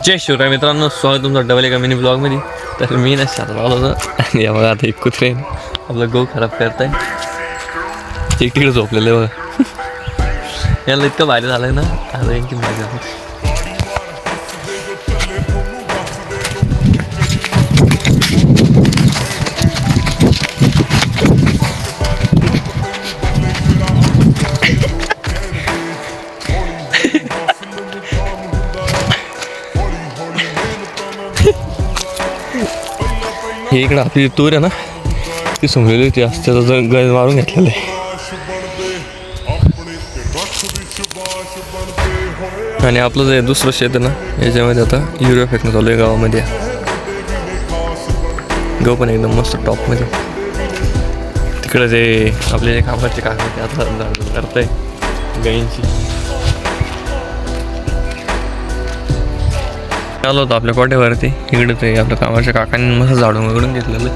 जय शिवराय मित्रांनो, स्वागत तुमचं डबल एका मिनी ब्लॉगमध्ये. तर मी ना शाळा लावलं होतं आणि बघा आता एक कुत्रे आपलं गहू खराब करताय. एक तिकडे झोपलेलं आहे बघा. याला इतकं भारी झालं आहे ना, आता यांची मजा. हे इकडं आपली तूर आहे ना, ती समजलेली होती. आज त्याचा गळ मारून घेतलेलं आहे. आणि आपलं जे दुसरं शेत आहे ना, याच्यामध्ये आता युरिया फेकणं चालू आहे गावामध्ये. गहू पण एकदम मस्त टॉपमध्ये. तिकडं जे आपले जे कामाचे काका ते आता झाड करत आहे गाईंची. आलो होतो आपल्या कोट्यावरती. इकडे ते आपल्या कामाच्या काकांनी मस्त झाडून वगळून घेतलेलं.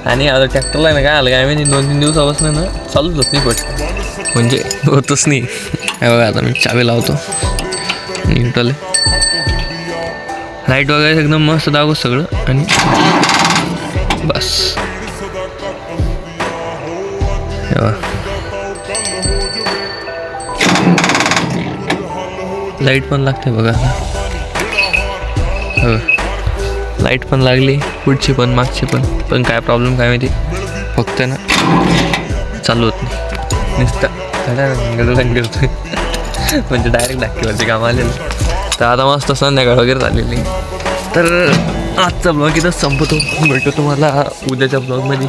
आणि आता ट्रॅक्टरला आहे ना, काय आलं काय माहिती 2-3 दिवसापासून ना चालूच होत नाही पट, म्हणजे होतच नाही. काय बघा आता मी चावी लावतो आणि उठले. लाईट वगैरे एकदम मस्त दाखवू सगळं. आणि बस लाईट पण लागते बघा. लाईट पण लागली, पुढची पण मागची पण काय प्रॉब्लेम काय माहिती, फक्त ना चालू होत नाही. नुसतं करतोय म्हणजे डायरेक्ट डाकीवरचे काम आलेलं. तर आता मस्त संध्याकाळ वगैरे झालेली. तर आजचा ब्लॉग इथंच संपतो. भेटतो तुम्हाला उद्याच्या ब्लॉगमध्ये.